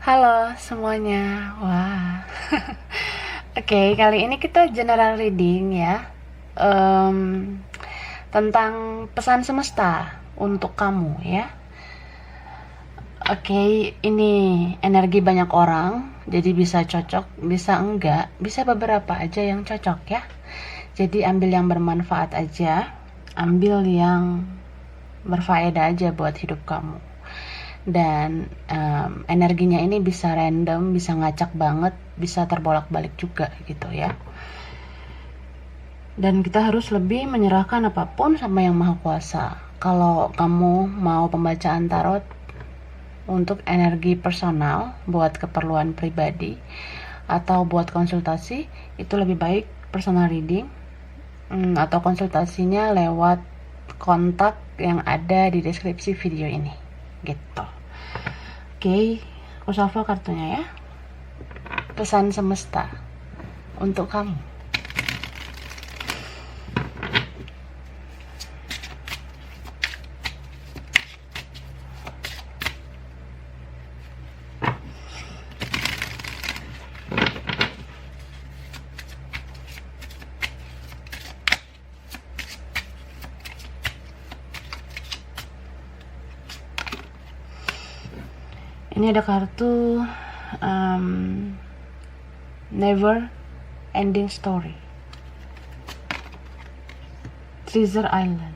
Halo semuanya. Wah. Oke, kali ini kita general reading ya. Em, Tentang pesan semesta untuk kamu ya. Oke, ini energi banyak orang, jadi bisa cocok, bisa enggak, bisa beberapa aja yang cocok ya. Jadi ambil yang bermanfaat aja, ambil yang berfaedah aja buat hidup kamu. Dan energinya ini bisa random, bisa ngacak banget, bisa terbolak-balik juga gitu ya. Dan kita harus lebih menyerahkan apapun sama yang maha kuasa. Kalau kamu mau pembacaan tarot untuk energi personal buat keperluan pribadi atau buat konsultasi, itu lebih baik personal reading, atau konsultasinya lewat kontak yang ada di deskripsi video ini gitu. Oke, aku shuffle kartunya ya. Pesan semesta untuk kamu. Ini ada kartu Never Ending Story, Treasure Island,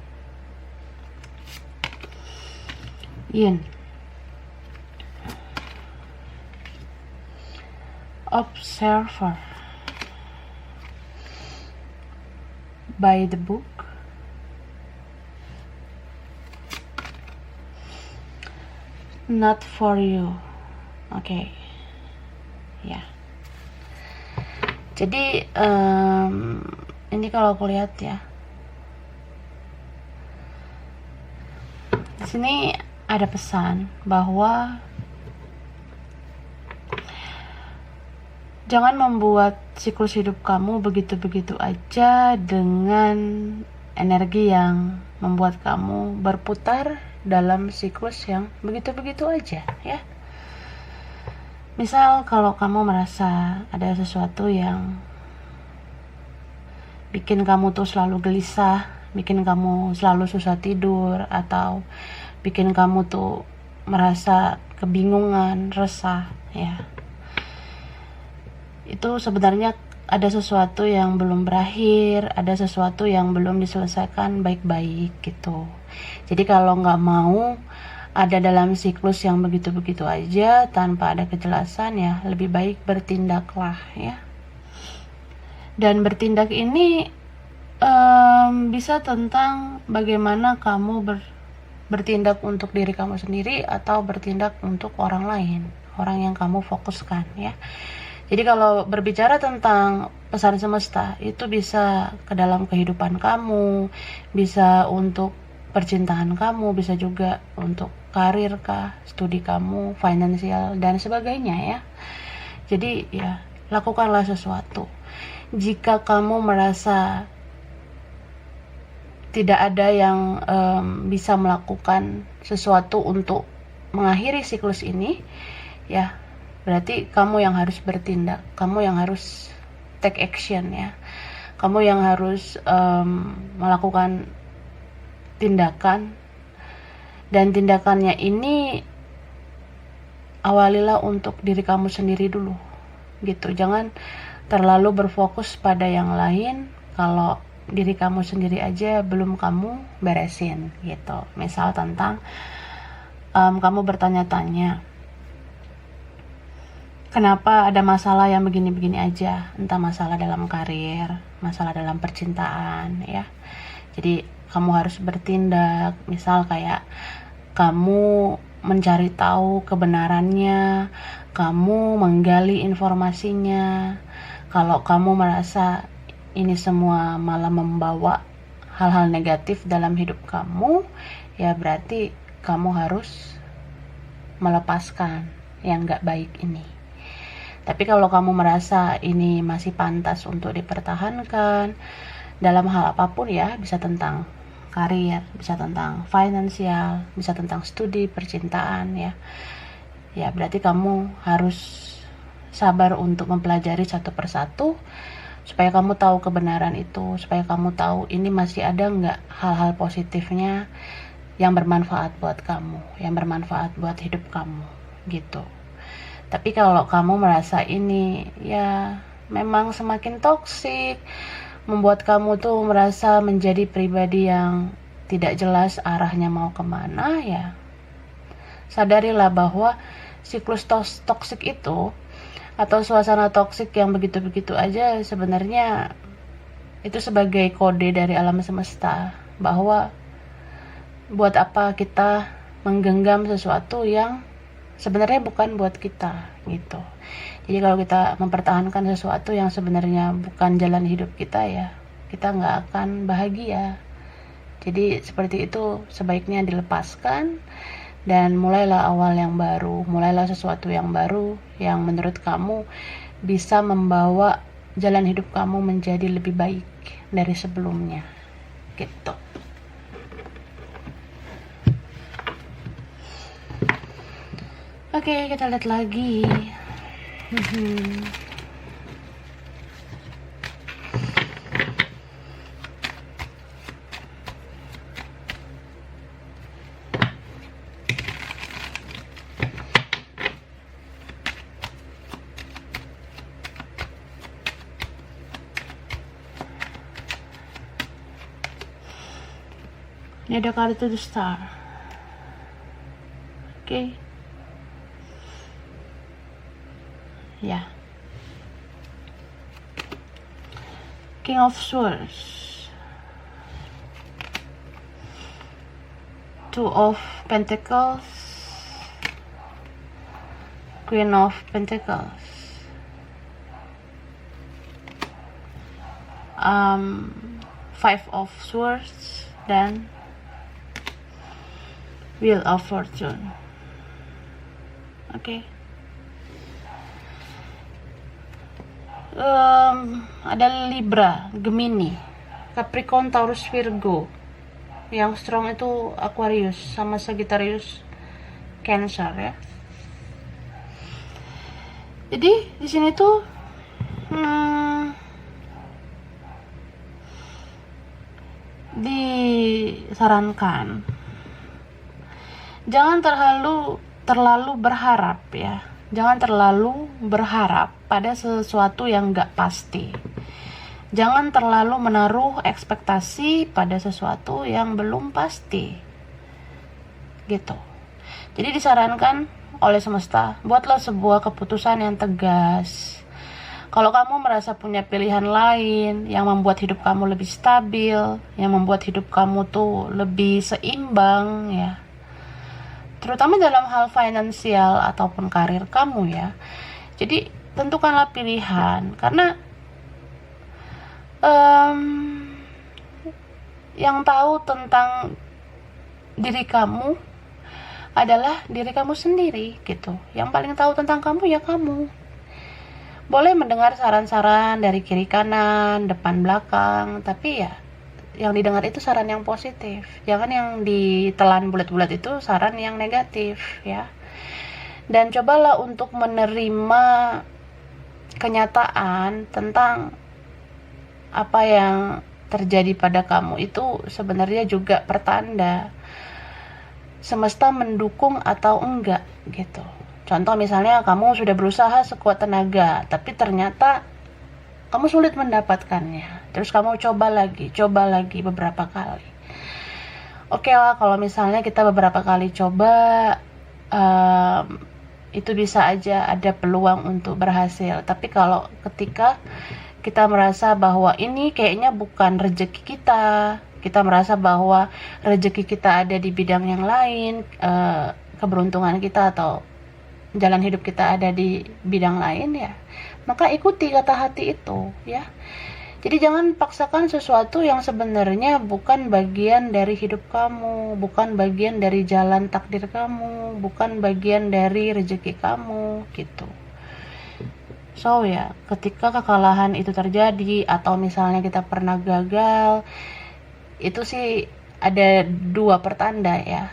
Yin, Observer, By the Book, Not for You. Oke. Ya. Jadi ini kalau aku lihat ya, di sini ada pesan bahwa jangan membuat siklus hidup kamu begitu-begitu aja dengan energi yang membuat kamu berputar dalam siklus yang begitu-begitu aja ya. Misal kalau kamu merasa ada sesuatu yang bikin kamu tuh selalu gelisah, bikin kamu selalu susah tidur, atau bikin kamu tuh merasa kebingungan, resah ya, itu sebenarnya ada sesuatu yang belum berakhir, ada sesuatu yang belum diselesaikan baik-baik gitu. Jadi kalau nggak mau ada dalam siklus yang begitu-begitu aja tanpa ada kejelasan, ya lebih baik bertindaklah ya. Dan bertindak ini bisa tentang bagaimana kamu bertindak untuk diri kamu sendiri atau bertindak untuk orang lain, orang yang kamu fokuskan ya. Jadi kalau berbicara tentang pesan semesta, itu bisa ke dalam kehidupan kamu, bisa untuk percintaan kamu, bisa juga untuk karir kah, studi kamu, finansial, dan sebagainya ya. Jadi ya, lakukanlah sesuatu. Jika kamu merasa tidak ada yang bisa melakukan sesuatu untuk mengakhiri siklus ini, ya berarti kamu yang harus bertindak, kamu yang harus take action ya, kamu yang harus melakukan tindakan. Dan tindakannya ini awalilah untuk diri kamu sendiri dulu gitu. Jangan terlalu berfokus pada yang lain kalau diri kamu sendiri aja belum kamu beresin gitu. Misal tentang kamu bertanya-tanya, kenapa ada masalah yang begini-begini aja, entah masalah dalam karir, masalah dalam percintaan ya. Jadi kamu harus bertindak, misal kayak kamu mencari tahu kebenarannya, kamu menggali informasinya. Kalau kamu merasa ini semua malah membawa hal-hal negatif dalam hidup kamu, ya berarti kamu harus melepaskan yang gak baik ini. Tapi kalau kamu merasa ini masih pantas untuk dipertahankan dalam hal apapun ya, bisa tentang karir, bisa tentang finansial, bisa tentang studi, percintaan ya. ya berarti kamu harus sabar untuk mempelajari satu persatu supaya kamu tahu kebenaran itu, supaya kamu tahu ini masih ada nggak hal-hal positifnya yang bermanfaat buat kamu, yang bermanfaat buat hidup kamu gitu. Tapi kalau kamu merasa ini ya memang semakin toksik, membuat kamu tuh merasa menjadi pribadi yang tidak jelas arahnya mau kemana, ya sadarilah bahwa siklus toksik itu atau suasana toksik yang begitu-begitu aja sebenarnya itu sebagai kode dari alam semesta bahwa buat apa kita menggenggam sesuatu yang sebenarnya bukan buat kita gitu. Jadi kalau kita mempertahankan sesuatu yang sebenarnya bukan jalan hidup kita, ya kita nggak akan bahagia. Jadi seperti itu sebaiknya dilepaskan dan mulailah awal yang baru, mulailah sesuatu yang baru yang menurut kamu bisa membawa jalan hidup kamu menjadi lebih baik dari sebelumnya gitu. Oke, kita lihat lagi. Ini ada kartu The Star. Oke. Ya. King of Swords. Two of Pentacles. Queen of Pentacles. Five of Swords dan Wheel of Fortune. Oke. Ada Libra, Gemini, Capricorn, Taurus, Virgo. Yang strong itu Aquarius sama Sagittarius, Cancer ya. Jadi di sini tuh disarankan jangan terlalu berharap ya. Jangan terlalu berharap pada sesuatu yang gak pasti. Jangan terlalu menaruh ekspektasi pada sesuatu yang belum pasti. Gitu. Jadi disarankan oleh semesta, buatlah sebuah keputusan yang tegas. Kalau kamu merasa punya pilihan lain yang membuat hidup kamu lebih stabil, yang membuat hidup kamu tuh lebih seimbang ya, terutama dalam hal finansial ataupun karir kamu ya. Jadi tentukanlah pilihan, karena yang tahu tentang diri kamu adalah diri kamu sendiri gitu. Yang paling tahu tentang kamu ya kamu. Boleh mendengar saran-saran dari kiri kanan, depan belakang, tapi ya yang didengar itu saran yang positif, jangan yang ditelan bulat-bulat itu saran yang negatif ya. Dan cobalah untuk menerima kenyataan tentang apa yang terjadi pada kamu itu sebenarnya juga pertanda semesta mendukung atau enggak gitu. Contoh misalnya kamu sudah berusaha sekuat tenaga tapi ternyata kamu sulit mendapatkannya. Terus kamu coba lagi beberapa kali. Oke lah, kalau misalnya kita beberapa kali coba, itu bisa aja ada peluang untuk berhasil. Tapi kalau ketika kita merasa bahwa ini kayaknya bukan rezeki kita merasa bahwa rezeki kita ada di bidang yang lain, keberuntungan kita atau jalan hidup kita ada di bidang lain ya, maka ikuti kata hati itu ya. Jadi jangan paksakan sesuatu yang sebenarnya bukan bagian dari hidup kamu, bukan bagian dari jalan takdir kamu, bukan bagian dari rezeki kamu gitu. So ya, ketika kekalahan itu terjadi atau misalnya kita pernah gagal, itu sih ada dua pertanda ya.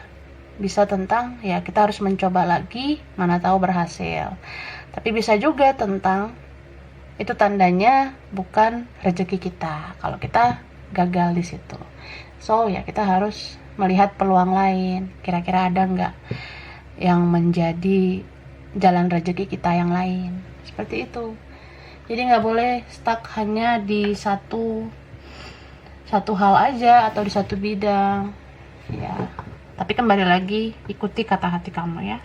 bisa tentang ya kita harus mencoba lagi, mana tahu berhasil. Tapi bisa juga tentang itu tandanya bukan rezeki kita kalau kita gagal di situ. So ya kita harus melihat peluang lain, kira-kira ada nggak yang menjadi jalan rezeki kita yang lain, seperti itu. Jadi nggak boleh stuck hanya di satu hal aja atau di satu bidang ya. Tapi kembali lagi, ikuti kata hati kamu ya.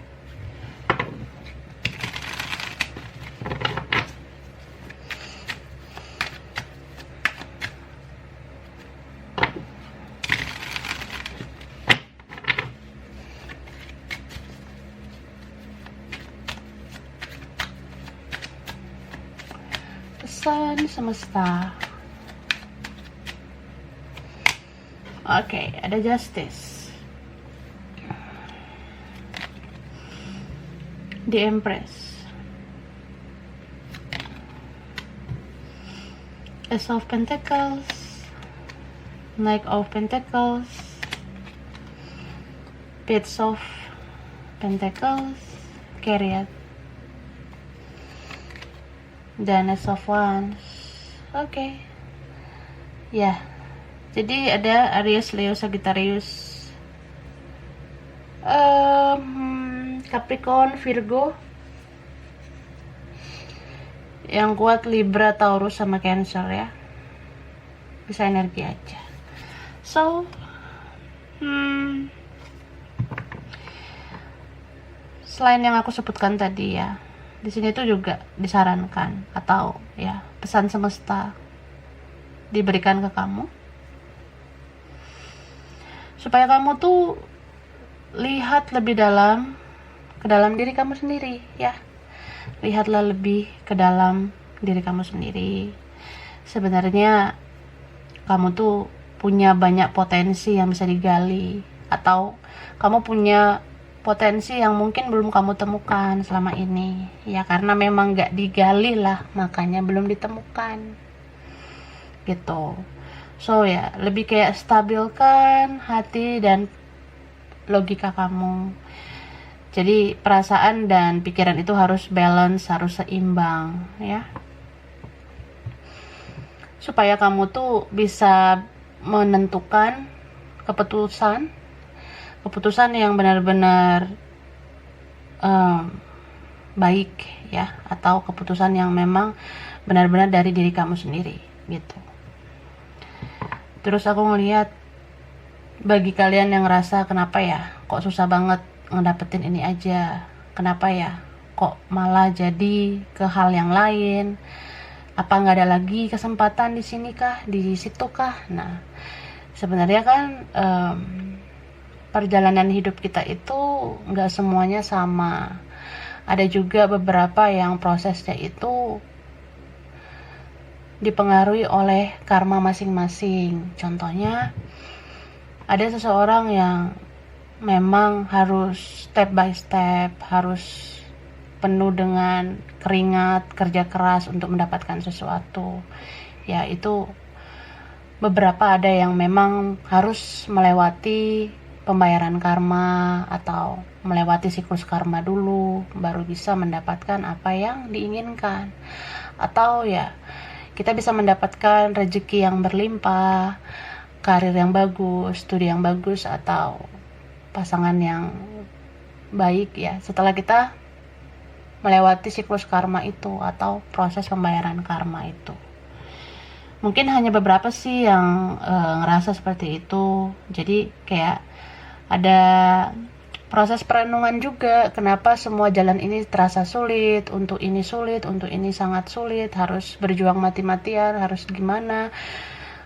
Pesan semesta. Oke, ada justice. The Empress, Ace of Pentacles, Knight of Pentacles, Page of Pentacles, Chariot, dan Ace of Wands. Oke. Ya. Jadi ada Aries, Leo, Sagittarius, Capricorn, Virgo. Yang kuat Libra, Taurus, sama Cancer ya. Bisa energi aja. So, selain yang aku sebutkan tadi ya, di sini tuh juga disarankan atau ya pesan semesta diberikan ke kamu supaya kamu tuh lihat lebih dalam ke dalam diri kamu sendiri ya. Lihatlah lebih ke dalam diri kamu sendiri. Sebenarnya kamu tuh punya banyak potensi yang bisa digali, atau kamu punya potensi yang mungkin belum kamu temukan selama ini ya, karena memang gak digali lah, makanya belum ditemukan gitu. So ya, lebih kayak stabilkan hati dan logika kamu. Jadi perasaan dan pikiran itu harus balance, harus seimbang ya. Supaya kamu tuh bisa menentukan keputusan yang benar-benar baik ya, atau keputusan yang memang benar-benar dari diri kamu sendiri gitu. Terus aku ngelihat bagi kalian yang ngerasa kenapa ya kok susah banget ngedapetin ini aja, kenapa ya kok malah jadi ke hal yang lain, apa nggak ada lagi kesempatan di sini kah, di situ kah? Nah sebenarnya kan perjalanan hidup kita itu nggak semuanya sama. Ada juga beberapa yang prosesnya itu dipengaruhi oleh karma masing-masing. Contohnya, ada seseorang yang memang harus step by step, harus penuh dengan keringat, kerja keras untuk mendapatkan sesuatu. Ya, itu beberapa ada yang memang harus melewati pembayaran karma atau melewati siklus karma dulu baru bisa mendapatkan apa yang diinginkan. Atau ya kita bisa mendapatkan rezeki yang berlimpah, karir yang bagus, studi yang bagus, atau pasangan yang baik ya setelah kita melewati siklus karma itu atau proses pembayaran karma itu. Mungkin hanya beberapa sih yang ngerasa seperti itu. Jadi kayak ada proses perenungan juga, kenapa semua jalan ini terasa sulit, untuk ini sangat sulit, harus berjuang mati-matian, harus gimana,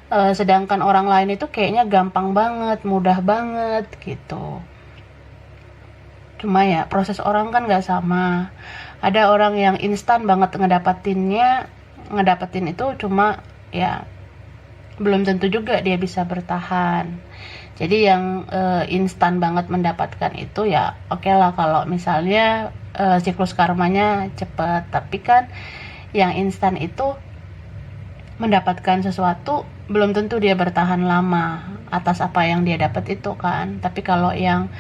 sedangkan orang lain itu kayaknya gampang banget, mudah banget gitu. Cuma ya proses orang kan gak sama. Ada orang yang instan banget ngedapetin itu, cuma ya belum tentu juga dia bisa bertahan. Jadi yang instan banget mendapatkan itu ya oke lah kalau misalnya siklus karmanya cepat. Tapi kan yang instan itu mendapatkan sesuatu belum tentu dia bertahan lama atas apa yang dia dapat itu kan. Tapi kalau yang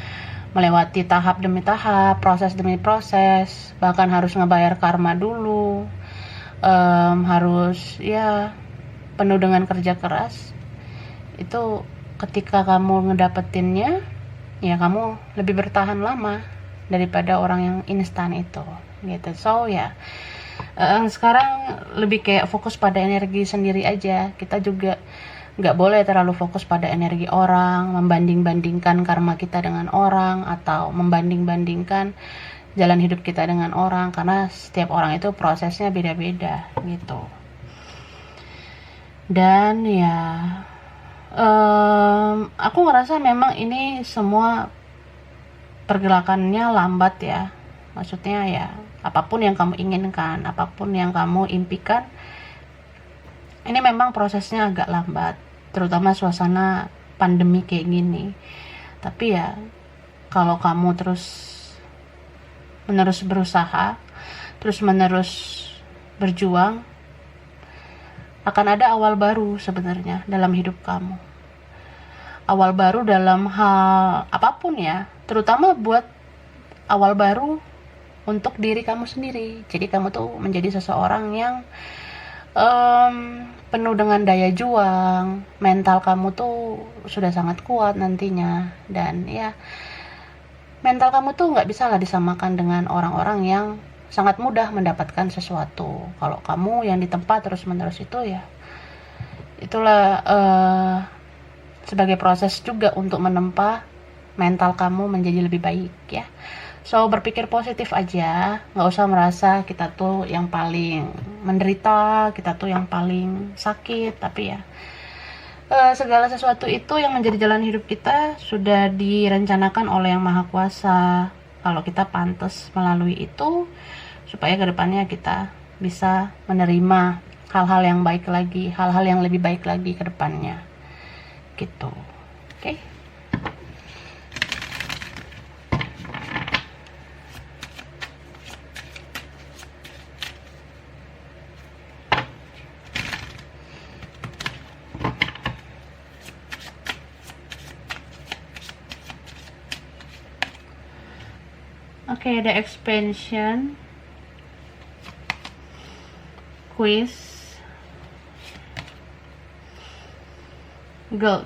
melewati tahap demi tahap, proses demi proses, bahkan harus ngebayar karma dulu, harus ya penuh dengan kerja keras. Itu ketika kamu ngedapetinnya, ya kamu lebih bertahan lama daripada orang yang instan itu gitu. So ya sekarang lebih kayak fokus pada energi sendiri aja. Kita juga nggak boleh terlalu fokus pada energi orang, membanding-bandingkan karma kita dengan orang, atau membanding-bandingkan jalan hidup kita dengan orang, karena setiap orang itu prosesnya beda-beda gitu. Dan ya aku ngerasa memang ini semua pergerakannya lambat ya. Maksudnya ya apapun yang kamu inginkan, apapun yang kamu impikan, ini memang prosesnya agak lambat, terutama suasana pandemi kayak gini. Tapi ya kalau kamu terus menerus berusaha, terus menerus berjuang, akan ada awal baru sebenarnya dalam hidup kamu. Awal baru dalam hal apapun ya, terutama buat awal baru untuk diri kamu sendiri. Jadi kamu tuh menjadi seseorang yang penuh dengan daya juang, mental kamu tuh sudah sangat kuat nantinya. Dan ya mental kamu tuh nggak bisa lah disamakan dengan orang-orang yang sangat mudah mendapatkan sesuatu. Kalau kamu yang ditempa terus-menerus itu ya itulah sebagai proses juga untuk menempa mental kamu menjadi lebih baik ya. So berpikir positif aja, nggak usah merasa kita tuh yang paling menderita, kita tuh yang paling sakit. Tapi ya segala sesuatu itu yang menjadi jalan hidup kita sudah direncanakan oleh Yang Maha Kuasa. Kalau kita pantas melalui itu, supaya kedepannya kita bisa menerima hal-hal yang baik lagi, hal-hal yang lebih baik lagi ke depannya gitu. Oke. Oke, ada expansion, quiz, guilt,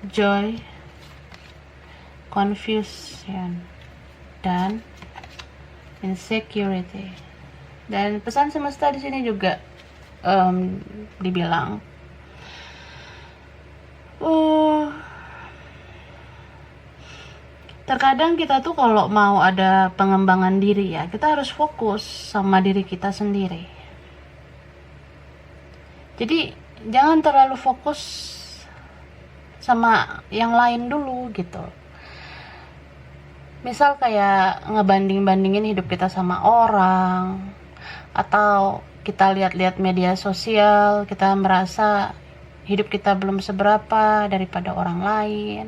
joy, confusion, dan insecurity. Dan pesan semesta di sini juga dibilang terkadang kita tuh kalau mau ada pengembangan diri ya, kita harus fokus sama diri kita sendiri. Jadi jangan terlalu fokus sama yang lain dulu gitu. Misal kayak ngebanding-bandingin hidup kita sama orang, atau kita lihat-lihat media sosial, kita merasa hidup kita belum seberapa daripada orang lain.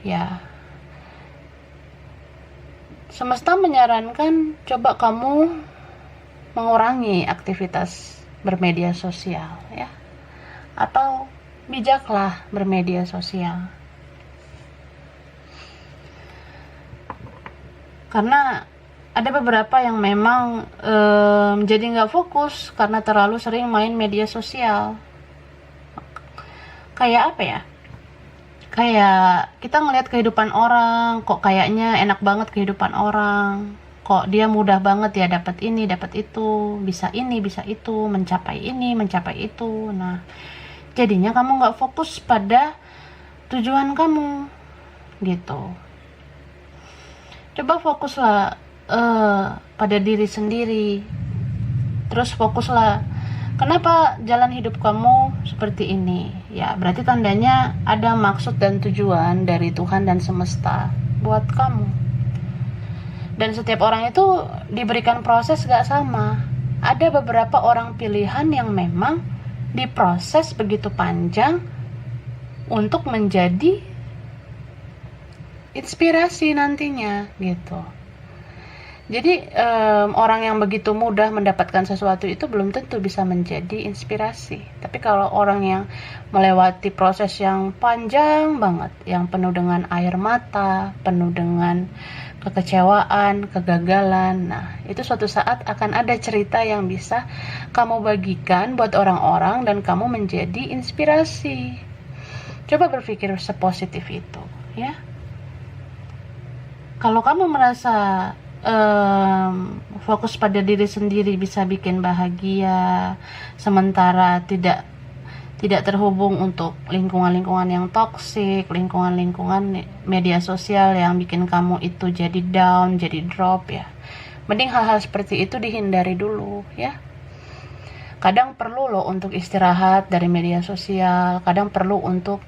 Ya, semesta menyarankan coba kamu mengurangi aktivitas bermedia sosial ya, atau bijaklah bermedia sosial. Karena ada beberapa yang memang jadi nggak fokus karena terlalu sering main media sosial. Kayak apa ya? Kayak kita ngelihat kehidupan orang, kok kayaknya enak banget kehidupan orang, kok dia mudah banget ya dapat ini, dapat itu, bisa ini, bisa itu, mencapai ini, mencapai itu. Nah, jadinya kamu nggak fokus pada tujuan kamu, gitu. Coba fokuslah pada diri sendiri, terus fokuslah. Kenapa jalan hidup kamu seperti ini? Ya, berarti tandanya ada maksud dan tujuan dari Tuhan dan semesta buat kamu. Dan setiap orang itu diberikan proses gak sama. Ada beberapa orang pilihan yang memang diproses begitu panjang untuk menjadi inspirasi nantinya gitu. Jadi orang yang begitu mudah mendapatkan sesuatu itu belum tentu bisa menjadi inspirasi. Tapi kalau orang yang melewati proses yang panjang banget, yang penuh dengan air mata, penuh dengan kekecewaan, kegagalan, nah itu suatu saat akan ada cerita yang bisa kamu bagikan buat orang-orang dan kamu menjadi inspirasi. Coba berpikir sepositif itu, ya. Kalau kamu merasa fokus pada diri sendiri bisa bikin bahagia, sementara tidak terhubung untuk lingkungan-lingkungan yang toksik, lingkungan-lingkungan media sosial yang bikin kamu itu jadi down, jadi drop, ya. Mending hal-hal seperti itu dihindari dulu, ya. Kadang perlu loh untuk istirahat dari media sosial, kadang perlu untuk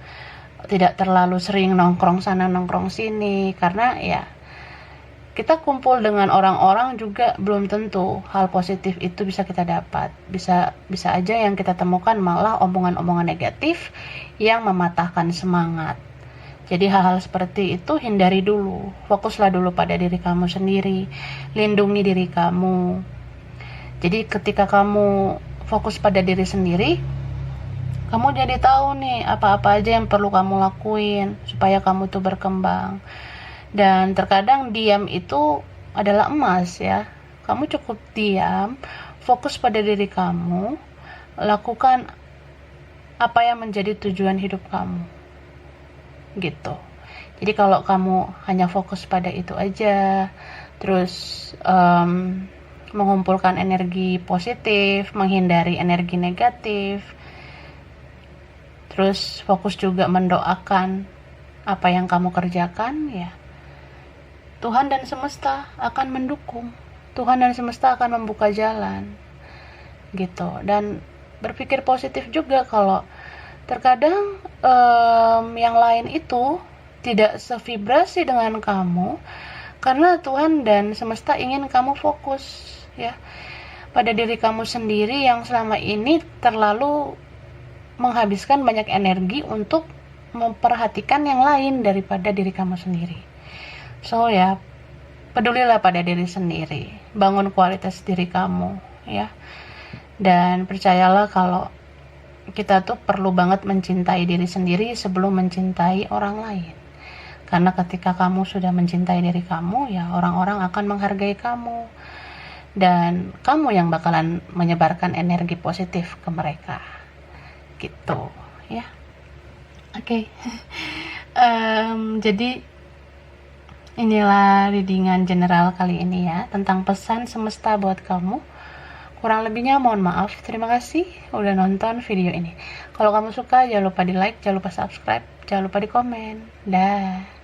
tidak terlalu sering nongkrong sana nongkrong sini, karena ya kita kumpul dengan orang-orang juga belum tentu hal positif itu bisa kita dapat. Bisa aja yang kita temukan malah omongan-omongan negatif yang mematahkan semangat. Jadi hal-hal seperti itu hindari dulu. Fokuslah dulu pada diri kamu sendiri. Lindungi diri kamu. Jadi ketika kamu fokus pada diri sendiri, kamu jadi tahu nih apa-apa aja yang perlu kamu lakuin supaya kamu tuh berkembang. Dan terkadang diam itu adalah emas, ya. Kamu cukup diam, fokus pada diri kamu, lakukan apa yang menjadi tujuan hidup kamu, gitu. Jadi kalau kamu hanya fokus pada itu aja, terus mengumpulkan energi positif, menghindari energi negatif, terus fokus juga mendoakan apa yang kamu kerjakan, ya, Tuhan dan semesta akan mendukung. Tuhan dan semesta akan membuka jalan, gitu. Dan berpikir positif juga kalau terkadang yang lain itu tidak sevibrasi dengan kamu, karena Tuhan dan semesta ingin kamu fokus, ya, pada diri kamu sendiri yang selama ini terlalu menghabiskan banyak energi untuk memperhatikan yang lain daripada diri kamu sendiri. So ya, pedulilah pada diri sendiri, bangun kualitas diri kamu, ya. Dan percayalah kalau kita tuh perlu banget mencintai diri sendiri sebelum mencintai orang lain. Karena ketika kamu sudah mencintai diri kamu, ya orang-orang akan menghargai kamu. Dan kamu yang bakalan menyebarkan energi positif ke mereka. Gitu, ya. Oke. Jadi inilah readingan general kali ini, ya, tentang pesan semesta buat kamu. Kurang lebihnya mohon maaf. Terima kasih udah nonton video ini. Kalau kamu suka jangan lupa di like, jangan lupa subscribe, jangan lupa di komen. Dah.